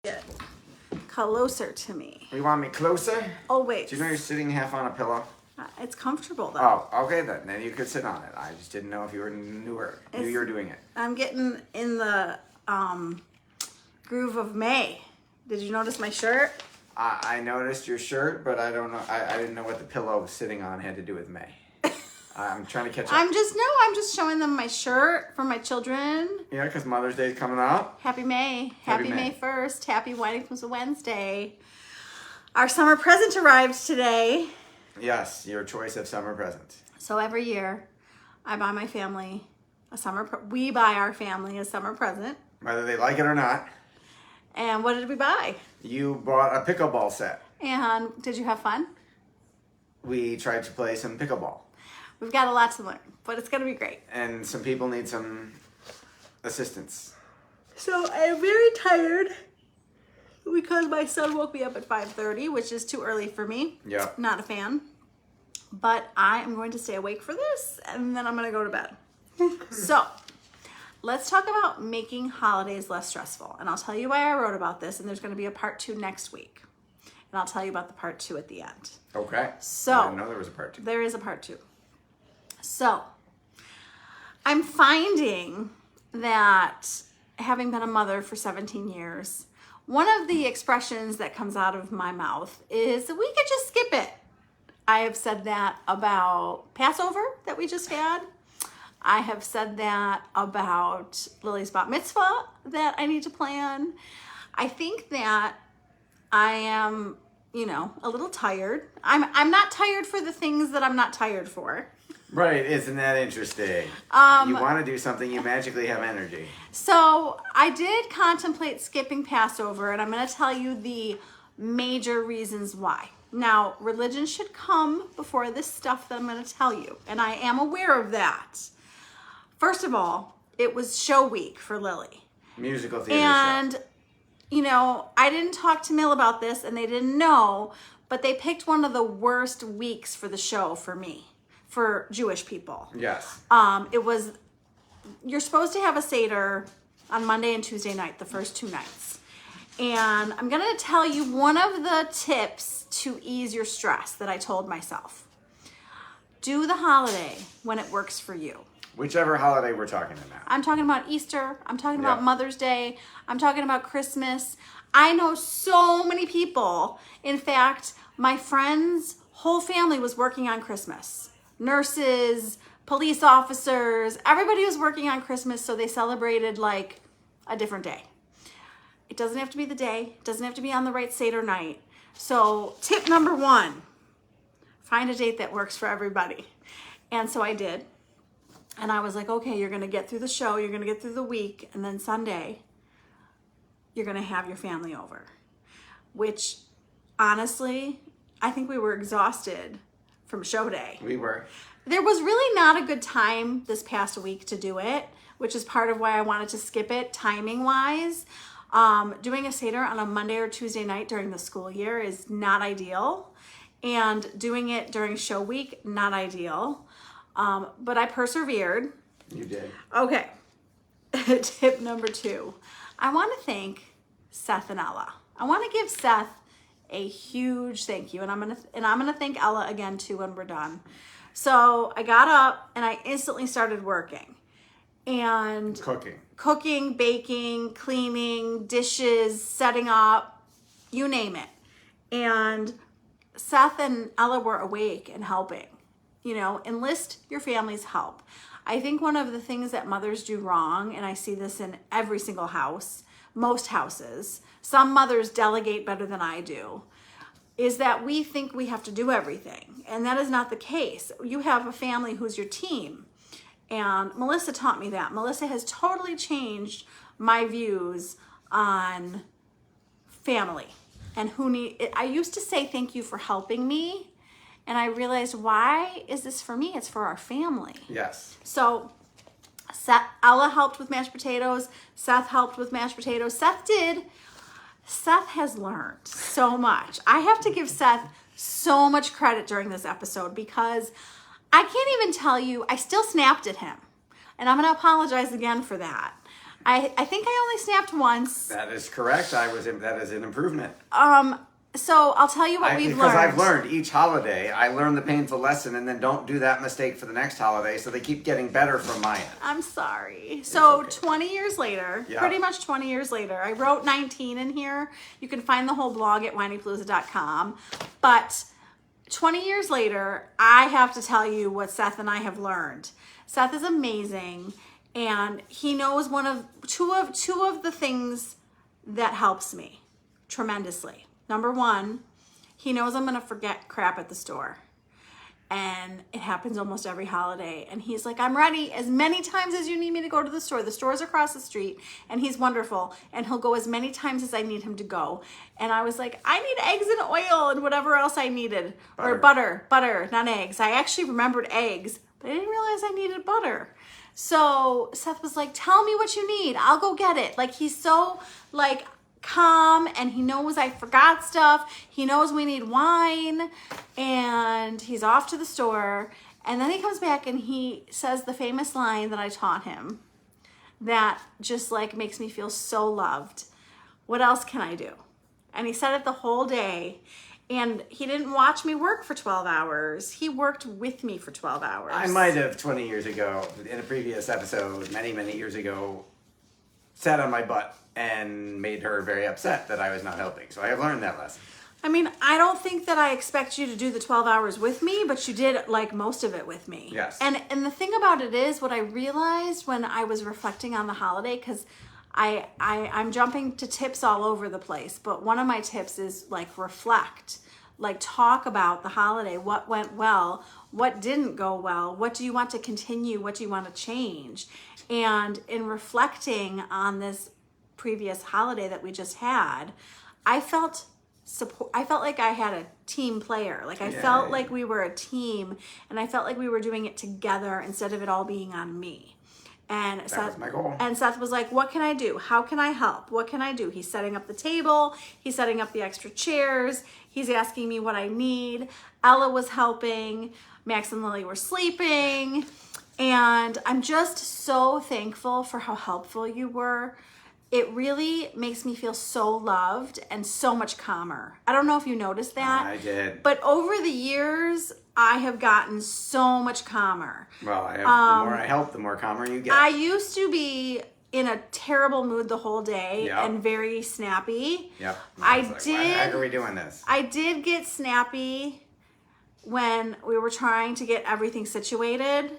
Get closer to me. You want me closer? Oh, wait. Do you know you're sitting half on a pillow? It's comfortable, though. Oh, okay then. Then you could sit on it. I just didn't know if you knew you were doing it. I'm getting in the groove of May. Did you notice my shirt? I noticed your shirt, but I don't know. I didn't know what the pillow was sitting on had to do with May. I'm trying to catch up. I'm just showing them my shirt for my children. Yeah, because Mother's Day is coming up. Happy May. Happy May 1st. Happy Whinypaluza Wednesday. Our summer present arrived today. Yes, your choice of summer present. So every year, I buy my family we buy our family a summer present. Whether they like it or not. And what did we buy? You bought a pickleball set. And did you have fun? We tried to play some pickleball. We've got a lot to learn, but it's going to be great. And some people need some assistance. So I'm very tired because my son woke me up at 5:30, which is too early for me. Yeah. Not a fan. But I am going to stay awake for this, and then I'm going to go to bed. So let's talk about making holidays less stressful. And I'll tell you why I wrote about this, and there's going to be a part 2 next week. And I'll tell you about the part 2 at the end. Okay. So I didn't know there was a part 2. There is a part 2. So I'm finding that having been a mother for 17 years, one of the expressions that comes out of my mouth is we could just skip it. I have said that about Passover that we just had. I have said that about Lily's bat mitzvah that I need to plan. I think that I am, a little tired. I'm not tired for the things that I'm not tired for. Right, isn't that interesting? You want to do something, you magically have energy. So I did contemplate skipping Passover, and I'm going to tell you the major reasons why. Now, religion should come before this stuff that I'm going to tell you, and I am aware of that. First of all, it was show week for Lily. Musical theater and, show. I didn't talk to Mill about this, and they didn't know, but they picked one of the worst weeks for the show for me. For Jewish people. Yes. You're supposed to have a Seder on Monday and Tuesday night, the first 2 nights. And I'm going to tell you one of the tips to ease your stress that I told myself. Do the holiday when it works for you. Whichever holiday we're talking about. I'm talking about Easter. I'm talking about Mother's Day. I'm talking about Christmas. I know so many people. In fact, my friend's whole family was working on Christmas. Nurses, police officers, everybody was working on Christmas, so they celebrated like a different day. It doesn't have to be the day. It doesn't have to be on the right Seder night. So tip number 1, find a date that works for everybody. And so I did. And I was like, okay, you're going to get through the show. You're going to get through the week. And then Sunday, you're going to have your family over. Which, honestly, I think we were exhausted from show day. We were. There was really not a good time this past week to do it, which is part of why I wanted to skip it timing wise. Doing a Seder on a Monday or Tuesday night during the school year is not ideal. And doing it during show week, not ideal. But I persevered. You did. Okay. Tip number 2. I want to thank Seth and Ella. I want to give Seth a huge thank you, and I'm gonna thank Ella again too when we're done. So I got up and I instantly started working and cooking, baking, cleaning, dishes, setting up, you name it. And Seth and Ella were awake and helping. Enlist your family's help. I think one of the things that mothers do wrong, and I see this in every single house, most houses, some mothers delegate better than I do, is that we think we have to do everything. And that is not the case. You have a family who's your team. And Melissa taught me that. Melissa has totally changed my views on family and I used to say thank you for helping me. And I realized, why is this for me? It's for our family. Yes. So Ella helped with mashed potatoes. Seth helped with mashed potatoes. Seth has learned so much. I have to give Seth so much credit during this episode because I can't even tell you, I still snapped at him. And I'm going to apologize again for that. I think I only snapped once. That is correct. That is an improvement. So I'll tell you what we've learned. Because I've learned each holiday, I learn the painful lesson and then don't do that mistake for the next holiday, so they keep getting better from my end. I'm sorry. So okay. 20 years later, Yeah. pretty much 20 years later, I wrote 19 in here. You can find the whole blog at whinypaluza.com. But 20 years later, I have to tell you what Seth and I have learned. Seth is amazing, and he knows two of the things that helps me tremendously. Number one, he knows I'm gonna forget crap at the store. And it happens almost every holiday. And he's like, I'm ready as many times as you need me to go to the store. The store's across the street, and he's wonderful. And he'll go as many times as I need him to go. And I was like, I need eggs and oil and whatever else I needed. Or butter, not eggs. I actually remembered eggs, but I didn't realize I needed butter. So Seth was like, tell me what you need. I'll go get it. Like, he's so like calm, and he knows I forgot stuff. He knows we need wine, and he's off to the store. And then he comes back and he says the famous line that I taught him that just like makes me feel so loved. What else can I do? And he said it the whole day. And he didn't watch me work for 12 hours. He worked with me for 12 hours. I might have 20 years ago, in a previous episode, many, many years ago, sat on my butt and made her very upset that I was not helping. So I have learned that lesson. I mean, I don't think that I expect you to do the 12 hours with me, but you did like most of it with me. Yes. And the thing about it is, what I realized when I was reflecting on the holiday, because I'm jumping to tips all over the place, but one of my tips is like reflect, like talk about the holiday, what went well, what didn't go well, what do you want to continue, what do you want to change. And in reflecting on this previous holiday that we just had, I felt like I had a team player. Like I felt like we were a team, and I felt like we were doing it together instead of it all being on me. And That was my goal. And Seth was like, what can I do? How can I help? What can I do? He's setting up the table. He's setting up the extra chairs. He's asking me what I need. Ella was helping. Max and Lily were sleeping. And I'm just so thankful for how helpful you were. It really makes me feel so loved and so much calmer. I don't know if you noticed that. I did. But over the years, I have gotten so much calmer. Well, the more I help, the more calmer you get. I used to be in a terrible mood the whole day and very snappy. Yep. I Why did. the heck are we doing this? I did get snappy when we were trying to get everything situated,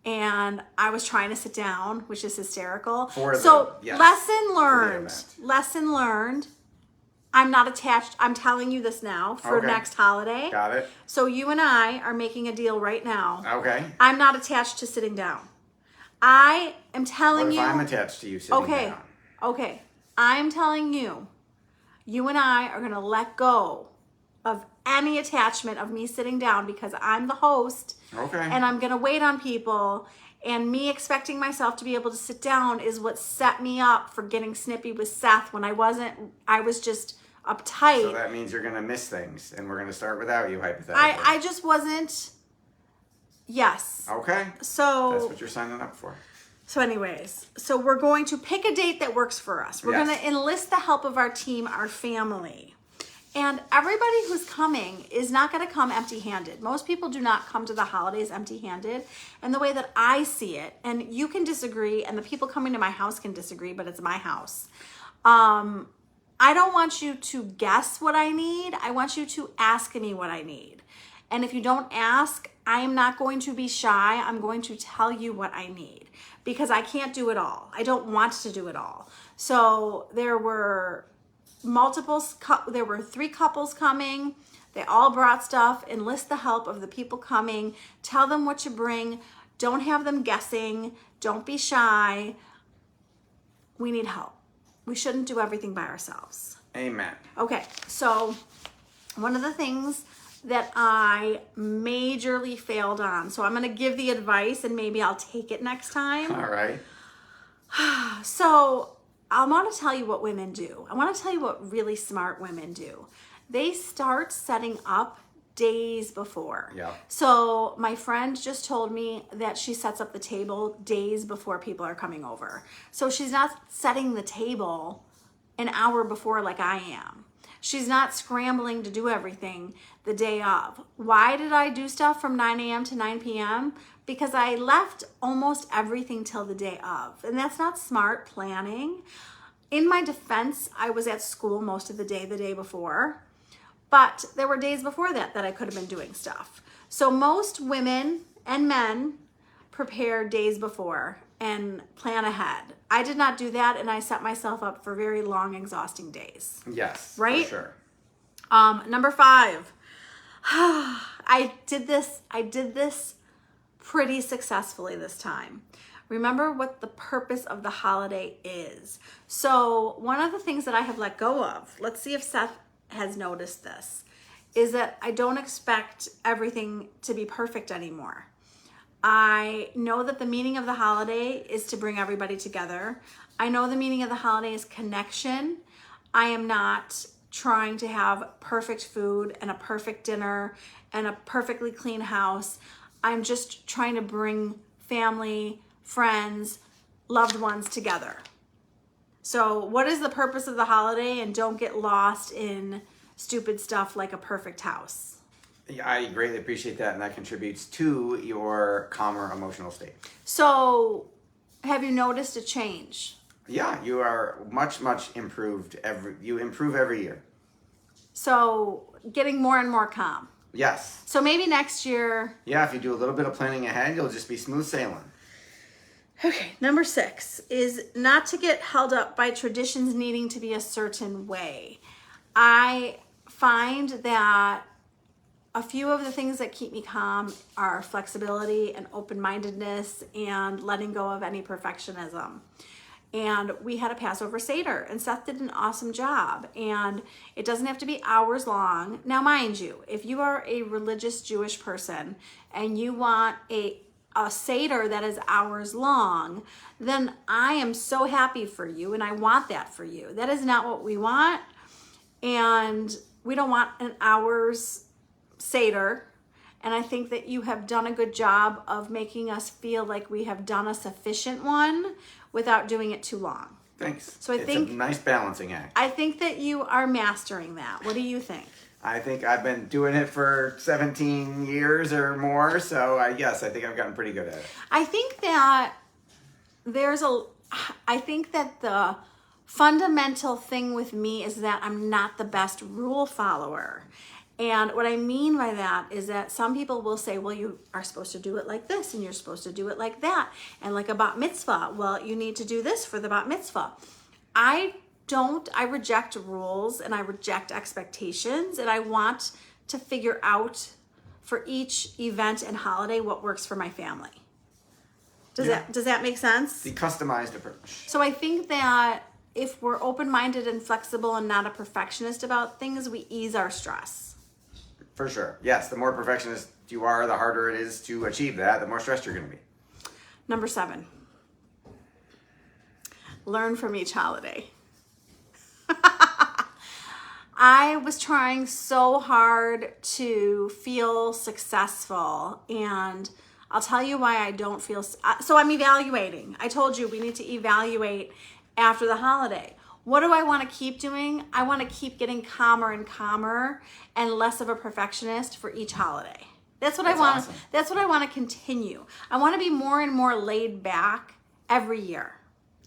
and I was trying to sit down, which is hysterical. Lesson learned. I'm not attached. I'm telling you this now for next holiday. Got it. So you and I are making a deal right now. Okay. I'm not attached to sitting down. I am telling you. What if I'm attached to you sitting down? Okay. I'm telling you, you and I are going to let go of any attachment of me sitting down, because I'm the host. Okay. And I'm going to wait on people. And me expecting myself to be able to sit down is what set me up for getting snippy with Seth when I was just uptight. So that means you're going to miss things, and we're going to start without you, hypothetically. I just wasn't. Yes. Okay. So that's what you're signing up for. So anyways, so we're going to pick a date that works for us. We're going to enlist the help of our team, our family. And everybody who's coming is not going to come empty-handed. Most people do not come to the holidays empty-handed. And the way that I see it, and you can disagree, and the people coming to my house can disagree, but it's my house. I don't want you to guess what I need. I want you to ask me what I need. And if you don't ask, I'm not going to be shy. I'm going to tell you what I need, because I can't do it all. I don't want to do it all. So there were 3 couples coming. They all brought stuff. Enlist the help of the people coming. Tell them what you bring. Don't have them guessing. Don't be shy. We need help. We shouldn't do everything by ourselves. Amen. Okay, so one of the things that I majorly failed on, so I'm going to give the advice and maybe I'll take it next time. All right. So I want to tell you what women do. I want to tell you what really smart women do. They start setting up days before. Yeah. So my friend just told me that she sets up the table days before people are coming over. So she's not setting the table an hour before like I am. She's not scrambling to do everything the day of. Why did I do stuff from 9 a.m. to 9 p.m.? Because I left almost everything till the day of. And that's not smart planning. In my defense, I was at school most of the day before. But there were days before that I could have been doing stuff. So most women and men prepare days before and plan ahead. I did not do that, and I set myself up for very long, exhausting days. Yes, right? For sure. Number 5. I did this pretty successfully this time. Remember what the purpose of the holiday is. So one of the things that I have let go of, let's see if Seth has noticed this, is that I don't expect everything to be perfect anymore. I know that the meaning of the holiday is to bring everybody together. I know the meaning of the holiday is connection. I am not trying to have perfect food and a perfect dinner and a perfectly clean house. I'm just trying to bring family, friends, loved ones together. So what is the purpose of the holiday? And don't get lost in stupid stuff like a perfect house. Yeah, I greatly appreciate that, and that contributes to your calmer emotional state. So have you noticed a change? Yeah, you are much improved. You improve every year. So getting more and more calm. Yes. So maybe next year. Yeah, if you do a little bit of planning ahead, you'll just be smooth sailing. Okay, number 6 is not to get held up by traditions needing to be a certain way. I find that a few of the things that keep me calm are flexibility and open-mindedness and letting go of any perfectionism. And we had a Passover Seder, and Seth did an awesome job. And it doesn't have to be hours long. Now, mind you, if you are a religious Jewish person and you want a Seder that is hours long, then I am so happy for you, and I want that for you. That is not what we want. And we don't want an hours Seder. And I think that you have done a good job of making us feel like we have done a sufficient one without doing it too long. Thanks. So it's a nice balancing act. I think that you are mastering that. What do you think? I think I've been doing it for 17 years or more, so I think I've gotten pretty good at it. I think that I think that the fundamental thing with me is that I'm not the best rule follower. And what I mean by that is that some people will say, well, you are supposed to do it like this, and you're supposed to do it like that. And like a bat mitzvah, well, you need to do this for the bat mitzvah. I reject rules and I reject expectations, and I want to figure out for each event and holiday what works for my family. Does that make sense? The customized approach. So I think that if we're open-minded and flexible and not a perfectionist about things, we ease our stress. For sure. Yes, the more perfectionist you are, the harder it is to achieve that, the more stressed you're going to be. Number 7. Learn from each holiday. I was trying so hard to feel successful, and I'll tell you why I don't feel so. I'm evaluating. I told you we need to evaluate after the holiday. What do I want to keep doing? I want to keep getting calmer and calmer and less of a perfectionist for each holiday. That's what I want. Awesome. That's what I want to continue. I want to be more and more laid back every year.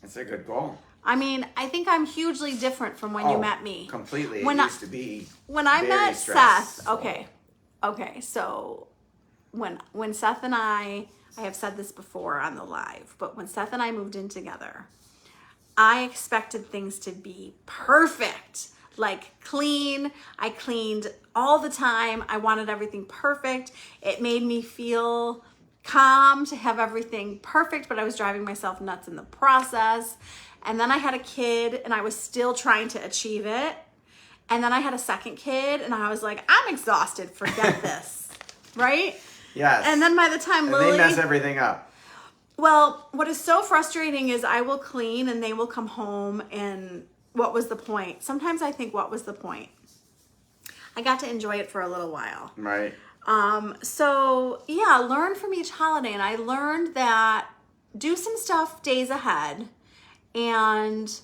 That's a good goal. I mean, I think I'm hugely different from when you met me. Completely. When it used to be when I very met stressful. Seth, okay. So when Seth and I have said this before on the live, but when Seth and I moved in together, I expected things to be perfect, like clean. I cleaned all the time. I wanted everything perfect. It made me feel calm to have everything perfect, but I was driving myself nuts in the process. And then I had a kid and I was still trying to achieve it. And then I had a second kid and I was like, I'm exhausted. Forget this. Right? Yes. And then by the time Lily... they mess everything up. Well, what is so frustrating is I will clean and they will come home and what was the point? Sometimes I think, what was the point? I got to enjoy it for a little while. Right. So yeah, learn from each holiday. And I learned that do some stuff days ahead and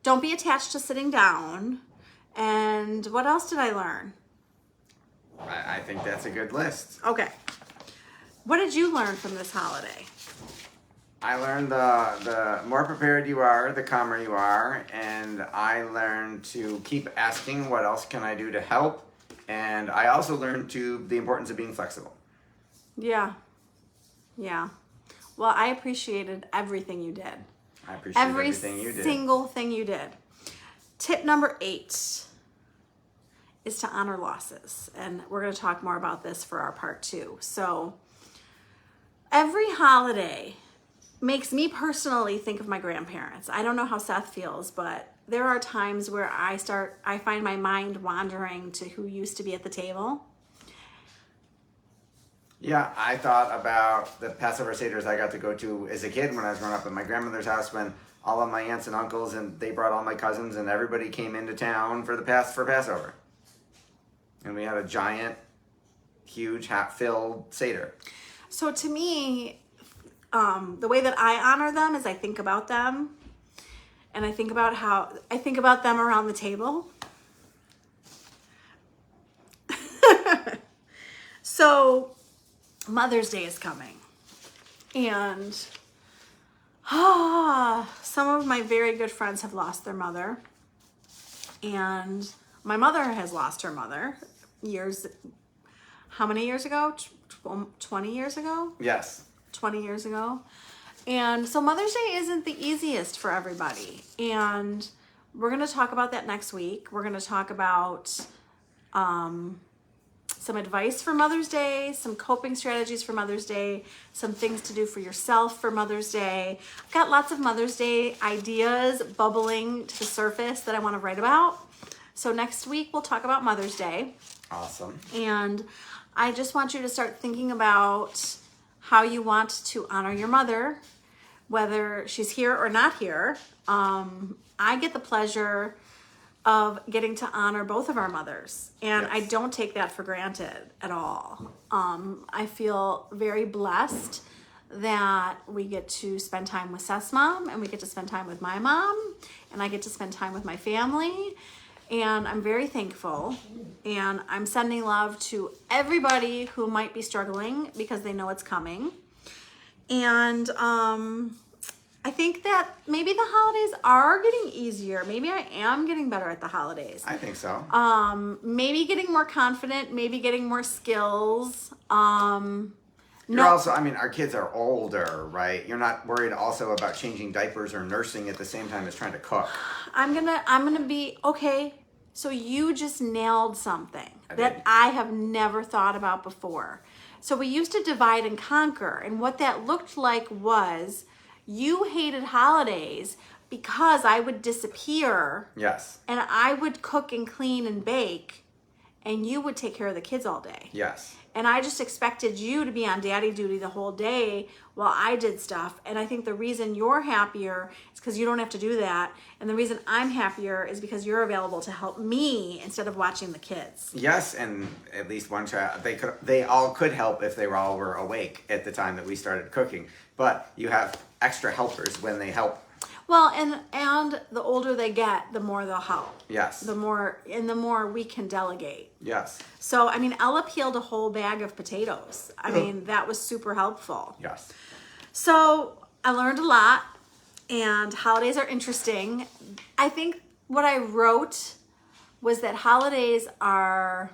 don't be attached to sitting down. And what else did I learn? I think that's a good list. Okay. What did you learn from this holiday? I learned the more prepared you are, the calmer you are, and I learned to keep asking what else can I do to help, and I also learned the importance of being flexible. Yeah. Yeah. Well, I appreciated everything you did. I appreciate everything you did. Every single thing you did. Tip number 8 is to honor losses, and we're going to talk more about this for our part 2. So every holiday makes me personally think of my grandparents. I don't know how Seth feels, but there are times where I find my mind wandering to who used to be at the table. Yeah, I thought about the Passover Seders I got to go to as a kid when I was growing up at my grandmother's house, when all of my aunts and uncles and they brought all my cousins and everybody came into town for Passover. And we had a giant, huge, hat-filled Seder. So to me, the way that I honor them is I think about them, and I think about them around the table. So Mother's Day is coming, and some of my very good friends have lost their mother, and my mother has lost her mother how many years ago? 20 years ago? Yes. 20 years ago. And so Mother's Day isn't the easiest for everybody. And we're going to talk about that next week. We're going to talk about some advice for Mother's Day, some coping strategies for Mother's Day, some things to do for yourself for Mother's Day. I've got lots of Mother's Day ideas bubbling to the surface that I want to write about. So next week we'll talk about Mother's Day. Awesome. And I just want you to start thinking about how you want to honor your mother, whether she's here or not here. I get the pleasure of getting to honor both of our mothers, and Yes. I don't take that for granted at all. I feel very blessed that we get to spend time with Seth's mom, and we get to spend time with my mom, and I get to spend time with my family. And I'm very thankful, and I'm sending love to everybody who might be struggling because they know it's coming. And I think that maybe the holidays are getting easier. Maybe I am getting better at the holidays. I think so. Maybe getting more confident, maybe getting more skills. Our kids are older, right? You're not worried also about changing diapers or nursing at the same time as trying to cook. I'm gonna be okay. So you just nailed something I that did. I have never thought about before. So we used to divide and conquer, and what that looked like was you hated holidays because I would disappear. Yes. And I would cook and clean and bake, and you would take care of the kids all day. Yes. And I just expected you to be on daddy duty the whole day while I did stuff. And I think the reason you're happier is because you don't have to do that. And the reason I'm happier is because you're available to help me instead of watching the kids. Yes, and at least one child, they all could help if they all were awake at the time that we started cooking. But you have extra helpers when they help. Well, and the older they get, the more they'll help. Yes. The more we can delegate. Yes. So, Ella peeled a whole bag of potatoes. That was super helpful. Yes. So I learned a lot, and holidays are interesting. I think what I wrote was that holidays can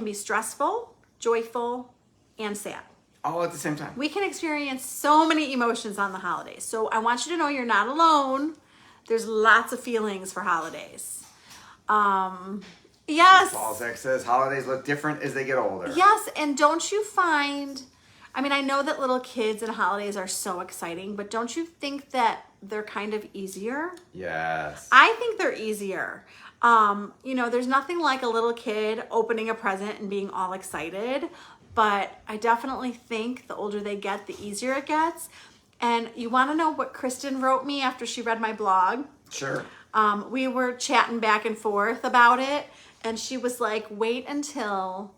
be stressful, joyful, and sad. All at the same time. We can experience so many emotions on the holidays. So I want you to know you're not alone. There's lots of feelings for holidays. Yes. Balzac says holidays look different as they get older. Yes, and don't you find, I know that little kids and holidays are so exciting, but don't you think that they're kind of easier? Yes. I think they're easier. There's nothing like a little kid opening a present and being all excited, but I definitely think the older they get, the easier it gets. And you want to know what Kristen wrote me after she read my blog? Sure. we were chatting back and forth about it, and she was like, wait until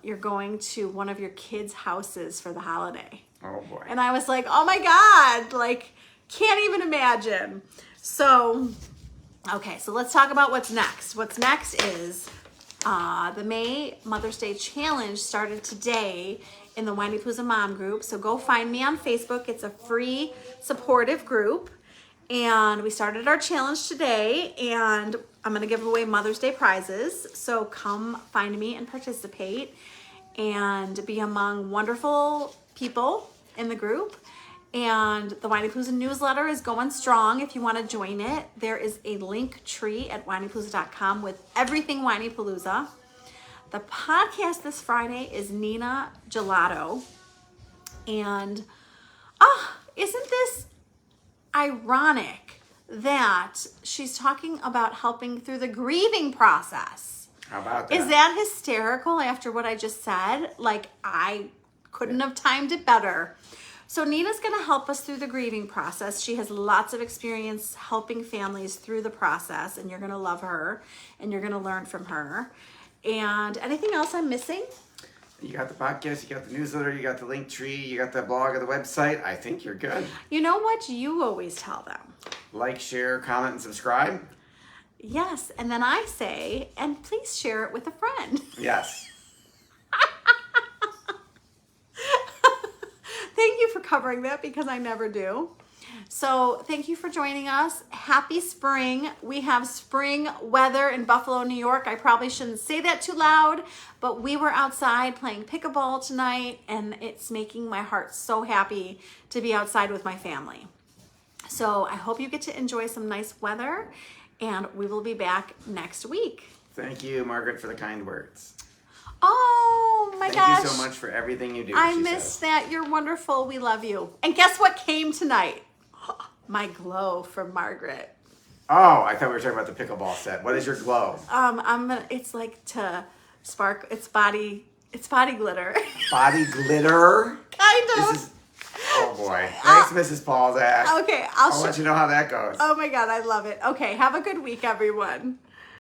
you're going to one of your kids' houses for the holiday. Oh boy. And I was like, oh my God, like, can't even imagine. So, okay, so let's talk about what's next. What's next is the May Mother's Day Challenge started today in the Whinypaluza Mom group. So go find me on Facebook. It's a free, supportive group. And we started our challenge today, and I'm going to give away Mother's Day prizes. So come find me and participate and be among wonderful people in the group. And the Whinypaluza newsletter is going strong. If you want to join it, there is a link tree at whinypaluza.com with everything Whinypaluza. The podcast this Friday is Nina Gelato. And isn't this ironic that she's talking about helping through the grieving process? How about that? Is that hysterical after what I just said? Like, I couldn't have timed it better. So Nina's going to help us through the grieving process. She has lots of experience helping families through the process, and you're going to love her, and you're going to learn from her. And anything else I'm missing? You got the podcast, you got the newsletter, you got the link tree, you got the blog or the website. I think you're good. You know what you always tell them? Like, share, comment, and subscribe. Yes, and then I say, and please share it with a friend. Yes. Thank you for covering that because I never do. So thank you for joining us. Happy spring. We have spring weather in Buffalo, New York. I probably shouldn't say that too loud, but we were outside playing pickleball tonight, and it's making my heart so happy to be outside with my family. So I hope you get to enjoy some nice weather, and we will be back next week. Thank you, Margaret, for the kind words. Oh my gosh. Thank you so much for everything you do. I she missed says. that. You're wonderful. We love you. And guess what came tonight? My glow from Margaret. Oh, I thought we were talking about the pickleball set. What is your glow? It's like to spark. It's body glitter. Body glitter? Kind of. This is, oh boy. Thanks, Mrs. Paul's act. Okay, I'll let you know how that goes. Oh my God, I love it. Okay, have a good week, everyone.